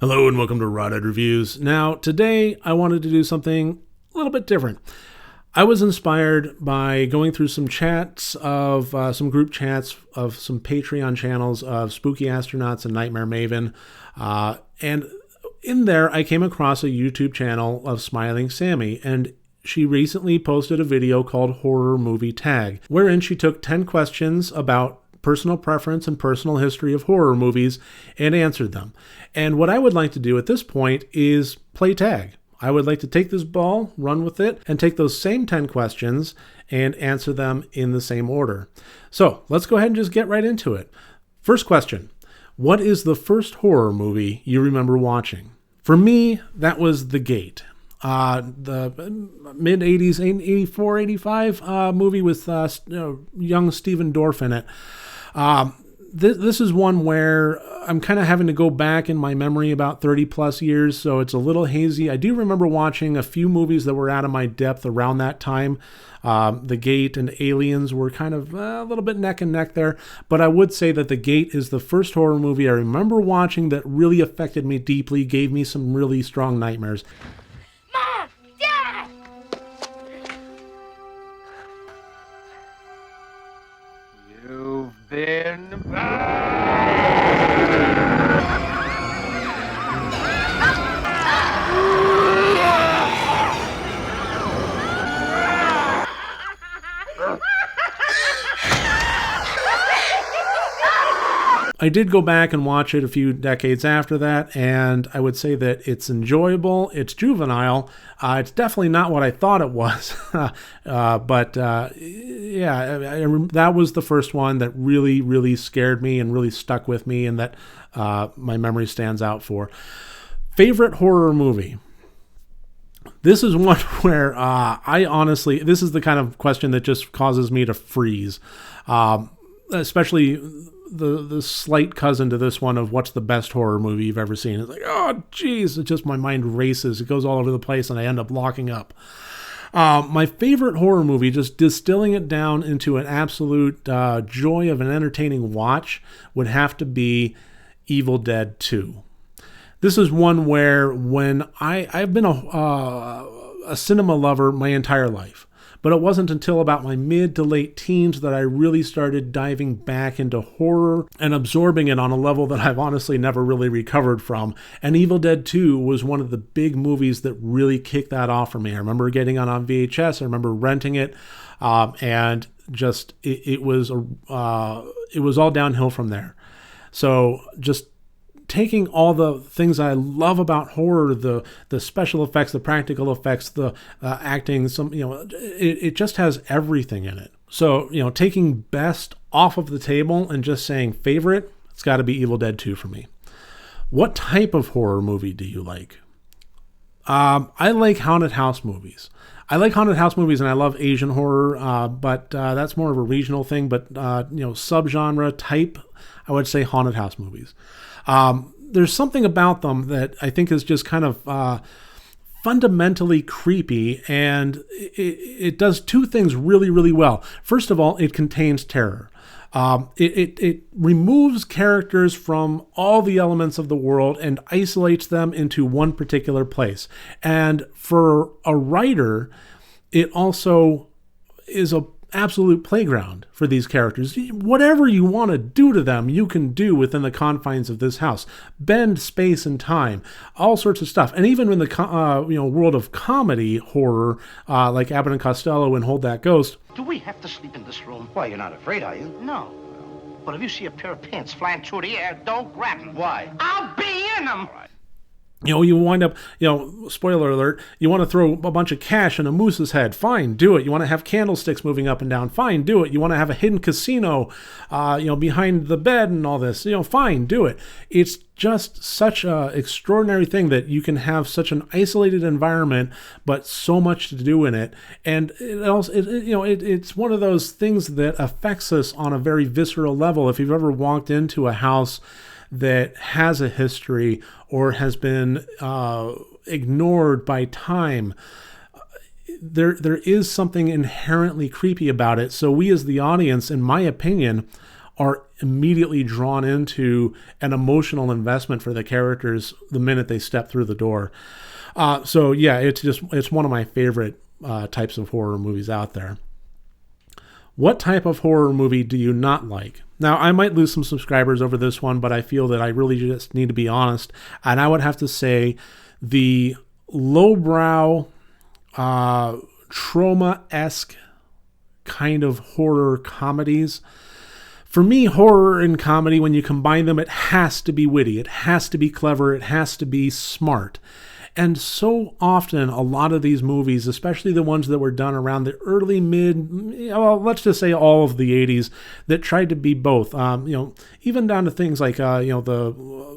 Hello and welcome to Rotted Reviews. Now, today I wanted to do something a little bit different. I was inspired by going through some chats of some group chats of some Patreon channels of Spooky Astronauts and Nightmare Maven. And in there, I came across a YouTube channel of Smiling Sammy, and she recently posted a video called Horror Movie Tag, wherein she took 10 questions about personal preference and personal history of horror movies and answered them. And what I would like to do at this point is play tag. I would like to take this ball, run with it, and take those same 10 questions and answer them in the same order. So let's go ahead and just get right into it. First question: what is the first horror movie you remember watching? For me, that was The Gate. The mid-80s, 84, 85 movie with young Stephen Dorff in it. This is one where I'm kind of having to go back in my memory about 30 plus years, so it's a little hazy. I do remember watching a few movies that were out of my depth around that time. The Gate and Aliens were kind of a little bit neck and neck there, but I would say that The Gate is the first horror movie I remember watching that really affected me deeply, gave me some really strong nightmares. Mom! Dad! You've been I did go back and watch it a few decades after that, and I would say that it's enjoyable, it's juvenile, it's definitely not what I thought it was, but that was the first one that really, really scared me and really stuck with me, and that my memory stands out for. Favorite horror movie? This is one where this is the kind of question that just causes me to freeze, especially the slight cousin to this one of what's the best horror movie you've ever seen. It's like, oh, geez, it's just my mind races. It goes all over the place, and I end up locking up. My favorite horror movie, just distilling it down into an absolute joy of an entertaining watch, would have to be Evil Dead 2. This is one where when I've been a cinema lover my entire life. But it wasn't until about my mid to late teens that I really started diving back into horror and absorbing it on a level that I've honestly never really recovered from. And Evil Dead 2 was one of the big movies that really kicked that off for me. I remember getting it on VHS. I remember renting it, and just it was all downhill from there. So just taking all the things I love about horror, the special effects, the practical effects, the acting, it just has everything in it. So, taking best off of the table and just saying favorite, it's got to be Evil Dead 2 for me. What type of horror movie do you like? I like haunted house movies. I like haunted house movies and I love Asian horror, but that's more of a regional thing. But, subgenre type, I would say haunted house movies. There's something about them that I think is just kind of fundamentally creepy, and it does two things really, really well. First of all, it contains terror. It removes characters from all the elements of the world and isolates them into one particular place. And for a writer, it also is a absolute playground for these characters. Whatever you want to do to them, you can do within the confines of this house. Bend space and time, all sorts of stuff. And even in the world of comedy horror, like Abbott and Costello and Hold That Ghost. Do we have to sleep in this room? Why, you're not afraid, are you? No. But if you see a pair of pants flying through the air, don't grab them. Why? I'll be in them. You wind up, spoiler alert, you want to throw a bunch of cash in a moose's head. Fine, do it. You want to have candlesticks moving up and down. Fine, do it. You want to have a hidden casino, behind the bed and all this. Fine, do it. It's just such an extraordinary thing that you can have such an isolated environment, but so much to do in it. And it's one of those things that affects us on a very visceral level. If you've ever walked into a house that has a history or has been ignored by time, there is something inherently creepy about it. So we as the audience, in my opinion, are immediately drawn into an emotional investment for the characters the minute they step through the door. So yeah, it's one of my favorite types of horror movies out there. What type of horror movie do you not like? Now, I might lose some subscribers over this one, but I feel that I really just need to be honest. And I would have to say the lowbrow, trauma-esque kind of horror comedies. For me, horror and comedy, when you combine them, it has to be witty. It has to be clever. It has to be smart. And so often, a lot of these movies, especially the ones that were done around the early, let's just say all of the 80s, that tried to be both, even down to things like, the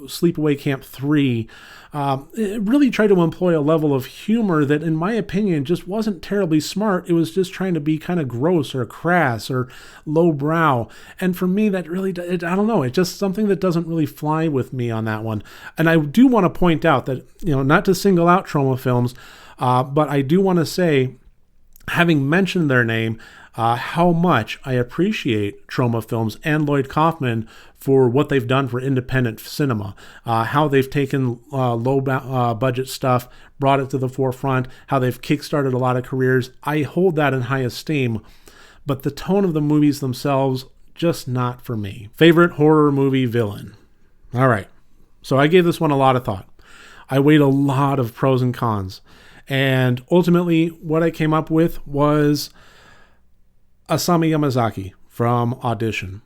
Sleepaway Camp 3, it really tried to employ a level of humor that, in my opinion, just wasn't terribly smart. It was just trying to be kind of gross or crass or lowbrow. And for me, that really, I don't know, it's just something that doesn't really fly with me on that one. And I do want to point out that, not to single out Troma films, but I do want to say, having mentioned their name, how much I appreciate Troma Films and Lloyd Kaufman for what they've done for independent cinema, how they've taken low budget stuff, brought it to the forefront, how they've kickstarted a lot of careers. I hold that in high esteem, but the tone of the movies themselves, just not for me. Favorite horror movie villain? All right, so I gave this one a lot of thought. I weighed a lot of pros and cons, and ultimately what I came up with was Asami Yamazaki from Audition.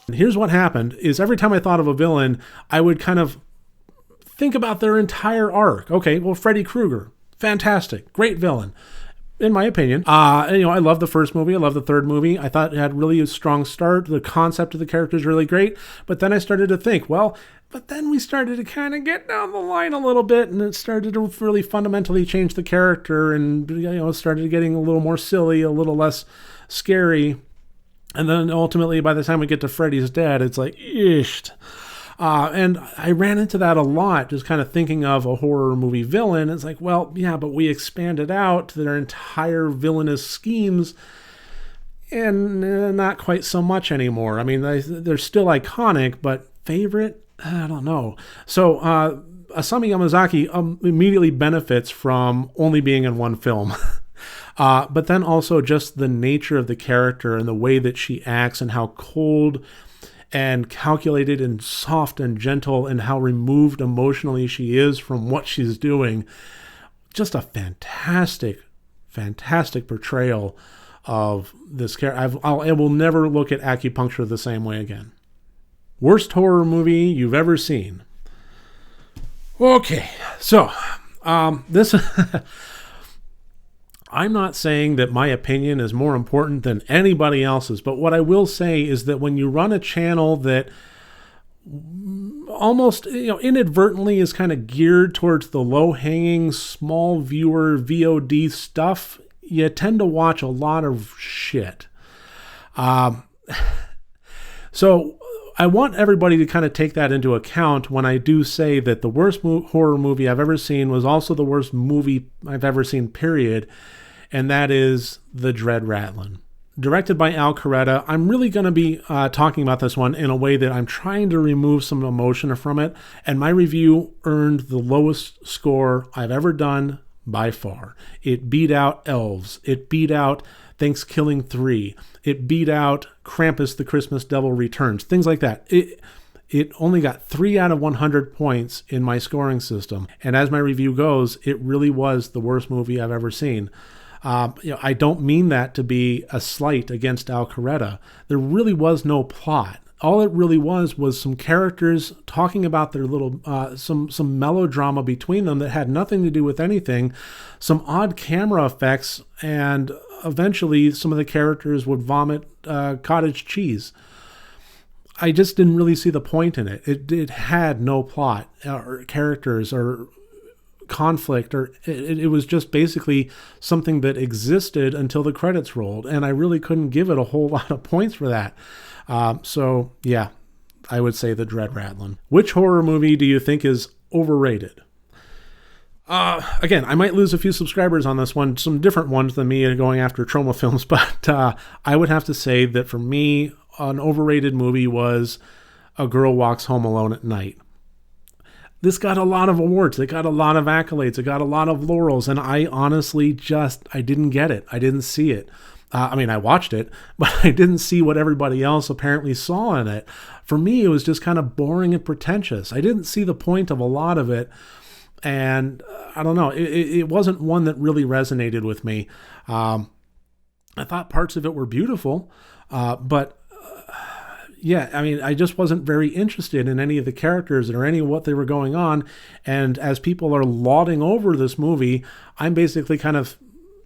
And here's what happened, is every time I thought of a villain, I would kind of think about their entire arc. Okay, well, Freddy Krueger, fantastic, great villain, in my opinion. I love the first movie. I love the third movie. I thought it had really a strong start. The concept of the character is really great. But then I started to think, but then we started to kind of get down the line a little bit, and it started to really fundamentally change the character, and started getting a little more silly, a little less scary. And then ultimately, by the time we get to Freddy's Dead, it's like, isht. And I ran into that a lot, just kind of thinking of a horror movie villain. It's like, well, yeah, but we expanded out their entire villainous schemes, and not quite so much anymore. I mean, they're still iconic, but favorite? I don't know. So Asami Yamazaki immediately benefits from only being in one film. But then also just the nature of the character and the way that she acts, and how cold and calculated and soft and gentle, and how removed emotionally she is from what she's doing. Just a fantastic, fantastic portrayal of this character. I will never look at acupuncture the same way again. Worst horror movie you've ever seen? Okay, so this... I'm not saying that my opinion is more important than anybody else's, but what I will say is that when you run a channel that almost inadvertently is kind of geared towards the low-hanging, small viewer VOD stuff, you tend to watch a lot of shit. So I want everybody to kind of take that into account when I do say that the worst horror movie I've ever seen was also the worst movie I've ever seen, period. And that is The Dread Ratlin. Directed by Al Coretta. I'm really going to be talking about this one in a way that I'm trying to remove some emotion from it. And my review earned the lowest score I've ever done by far. It beat out Elves. It beat out Thanksgiving 3. It beat out Krampus the Christmas Devil Returns. Things like that. It only got 3 out of 100 points in my scoring system. And as my review goes, it really was the worst movie I've ever seen. I don't mean that to be a slight against Al Coretta. There really was no plot. All it really was some characters talking about their little, some melodrama between them that had nothing to do with anything, some odd camera effects, and eventually some of the characters would vomit cottage cheese. I just didn't really see the point in it. It had no plot or characters or conflict, or it was just basically something that existed until the credits rolled, and I really couldn't give it a whole lot of points for that. So yeah, I would say the Dread Rattling. Which horror movie do you think is overrated? Again, I might lose a few subscribers on this one, some different ones than me going after trauma films, but I would have to say that for me, an overrated movie was A Girl Walks Home Alone at Night. This got a lot of awards. It got a lot of accolades. It got a lot of laurels. And I honestly I didn't get it. I didn't see it. I watched it, but I didn't see what everybody else apparently saw in it. For me, it was just kind of boring and pretentious. I didn't see the point of a lot of it. And I don't know, it wasn't one that really resonated with me. I thought parts of it were beautiful, but I just wasn't very interested in any of the characters or any of what they were going on. And as people are lauding over this movie, I'm basically kind of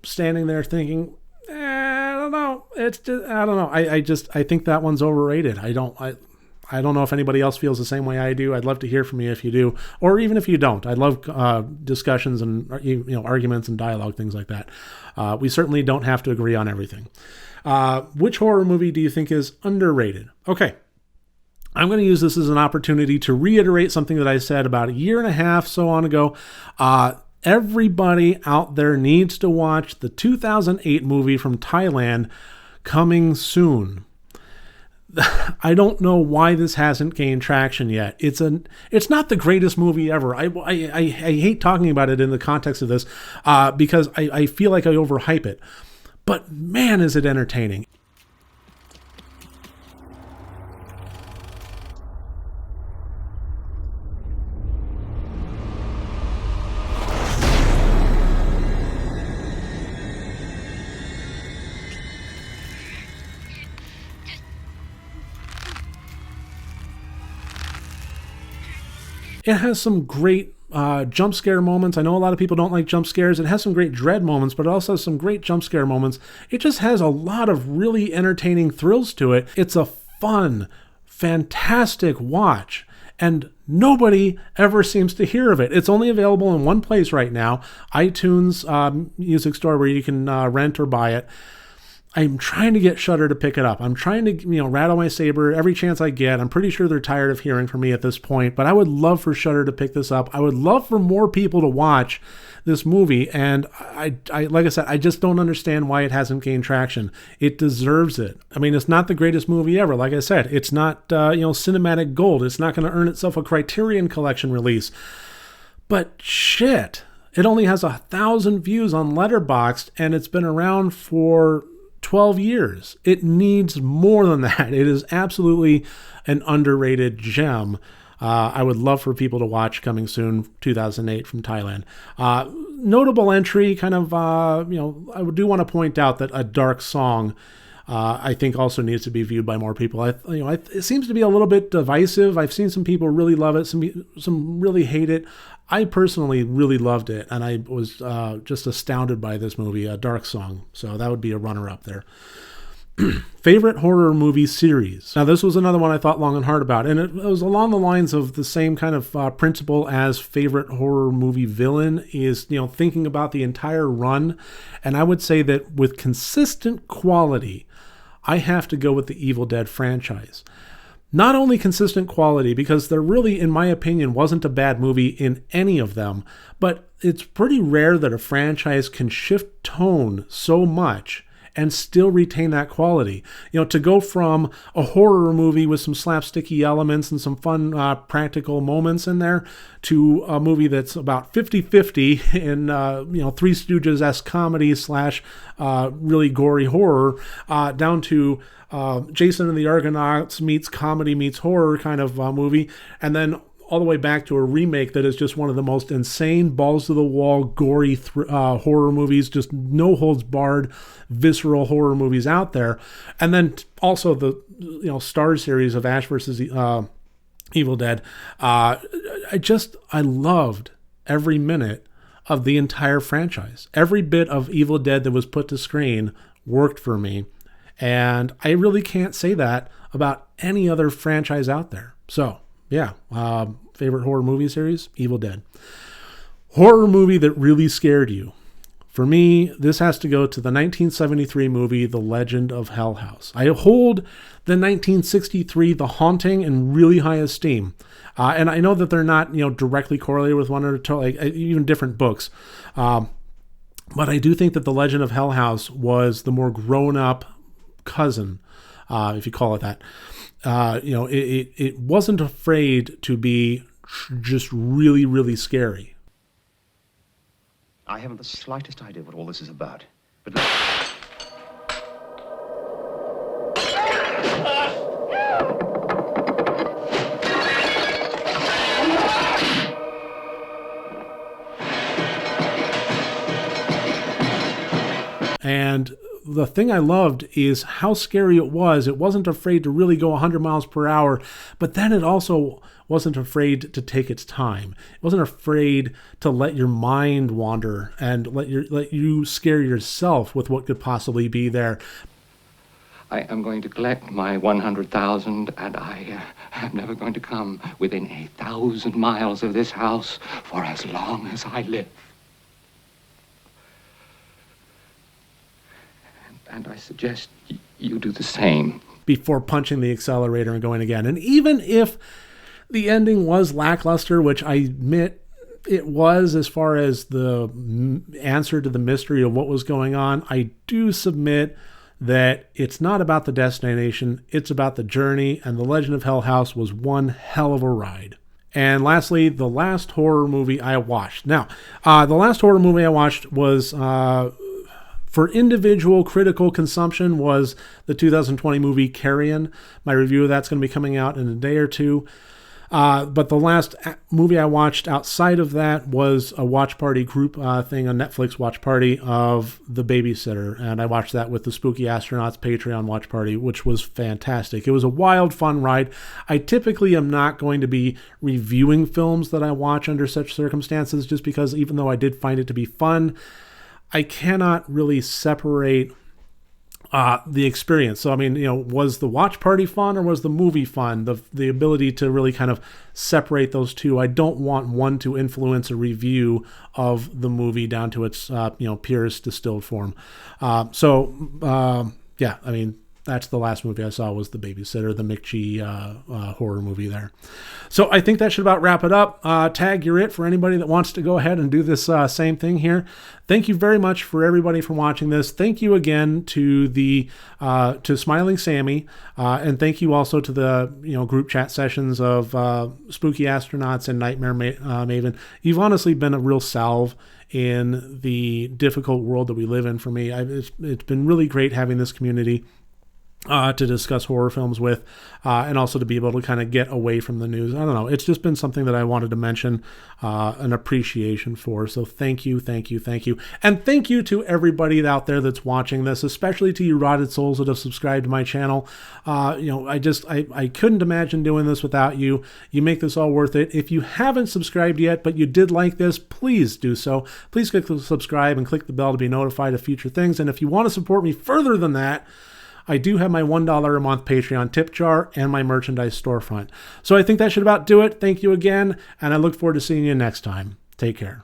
standing there thinking, I don't know. I don't know. I think that one's overrated. I don't know if anybody else feels the same way I do. I'd love to hear from you if you do, or even if you don't. I love discussions and arguments and dialogue, things like that. We certainly don't have to agree on everything. Which horror movie do you think is underrated? Okay, I'm going to use this as an opportunity to reiterate something that I said about a year and a half, so on ago. Everybody out there needs to watch the 2008 movie from Thailand, Coming Soon. I don't know why this hasn't gained traction yet. It's not the greatest movie ever. I hate talking about it in the context of this because I feel like I overhype it. But man, is it entertaining. It has some great jump scare moments. I know a lot of people don't like jump scares. It has some great dread moments, but it also has some great jump scare moments. It just has a lot of really entertaining thrills to it. It's a fun, fantastic watch, and nobody ever seems to hear of it. It's only available in one place right now, iTunes music store, where you can rent or buy it. I'm trying to get Shudder to pick it up. I'm trying to, rattle my saber every chance I get. I'm pretty sure they're tired of hearing from me at this point, but I would love for Shudder to pick this up. I would love for more people to watch this movie, and I like I said, I just don't understand why it hasn't gained traction. It deserves it. It's not the greatest movie ever. Like I said, it's not, cinematic gold. It's not going to earn itself a Criterion Collection release. But shit, it only has 1,000 views on Letterboxd, and it's been around for 12 years. It needs more than that. It is absolutely an underrated gem. I would love for people to watch Coming Soon, 2008 from Thailand. Notable entry, kind of, I do want to point out that A Dark Song, I think also needs to be viewed by more people. It seems to be a little bit divisive. I've seen some people really love it, some really hate it. I personally really loved it, and I was just astounded by this movie, A Dark Song. So that would be a runner-up there. Favorite horror movie series. Now, this was another one I thought long and hard about, and it was along the lines of the same kind of principle as favorite horror movie villain is, thinking about the entire run. And I would say that with consistent quality, I have to go with the Evil Dead franchise. Not only consistent quality, because there really, in my opinion, wasn't a bad movie in any of them, but it's pretty rare that a franchise can shift tone so much and still retain that quality. To go from a horror movie with some slapsticky elements and some fun practical moments in there to a movie that's about 50-50 in, Three Stooges-esque comedy / really gory horror, down to Jason and the Argonauts meets comedy meets horror kind of movie, and then all the way back to a remake that is just one of the most insane, balls-to-the-wall, gory horror movies, just no-holds-barred, visceral horror movies out there. And then also the Star series of Ash versus Evil Dead. I loved every minute of the entire franchise. Every bit of Evil Dead that was put to screen worked for me. And I really can't say that about any other franchise out there. So, yeah, favorite horror movie series, Evil Dead. Horror movie that really scared you. For me, this has to go to the 1973 movie, The Legend of Hell House. I hold the 1963 The Haunting in really high esteem. And I know that they're not, directly correlated with one another, like even different books. But I do think that The Legend of Hell House was the more grown-up cousin, if you call it that. It wasn't afraid to be just really, really scary. I haven't the slightest idea what all this is about. But And the thing I loved is how scary it was. It wasn't afraid to really go 100 miles per hour, but then it also wasn't afraid to take its time. It wasn't afraid to let your mind wander and let you scare yourself with what could possibly be there. I am going to collect my 100,000, and I am never going to come within 1,000 miles of this house for as long as I live. And I suggest you do the same. Before punching the accelerator and going again. And even if the ending was lackluster, which I admit it was as far as the answer to the mystery of what was going on, I do submit that it's not about the destination, it's about the journey, and The Legend of Hell House was one hell of a ride. And lastly, the last horror movie I watched. Now, the last horror movie I watched was... for individual critical consumption was the 2020 movie Carrion. My review of that's going to be coming out in a day or two. But the last movie I watched outside of that was a watch party group thing, a Netflix watch party of The Babysitter. And I watched that with the Spooky Astronauts Patreon watch party, which was fantastic. It was a wild, fun ride. I typically am not going to be reviewing films that I watch under such circumstances, just because even though I did find it to be fun, I cannot really separate the experience. So, I mean, was the watch party fun or was the movie fun? The ability to really kind of separate those two. I don't want one to influence a review of the movie down to its, purest distilled form. Yeah, I mean, that's the last movie I saw was The Babysitter, the McGee horror movie there. So I think that should about wrap it up. Tag, you're it for anybody that wants to go ahead and do this same thing here. Thank you very much for everybody for watching this. Thank you again to to Smiling Sammy, and thank you also to the group chat sessions of Spooky Astronauts and Nightmare Maven. You've honestly been a real salve in the difficult world that we live in for me. It's been really great having this community to discuss horror films with, and also to be able to kind of get away from the news. I don't know. It's just been something that I wanted to mention an appreciation for. So thank you. And thank you to everybody out there that's watching this, especially to you rotted souls that have subscribed to my channel. I couldn't imagine doing this without you. You make this all worth it. If you haven't subscribed yet, but you did like this, please do so. Please click the subscribe and click the bell to be notified of future things. And if you want to support me further than that, I do have my $1 a month Patreon tip jar and my merchandise storefront. So I think that should about do it. Thank you again, and I look forward to seeing you next time. Take care.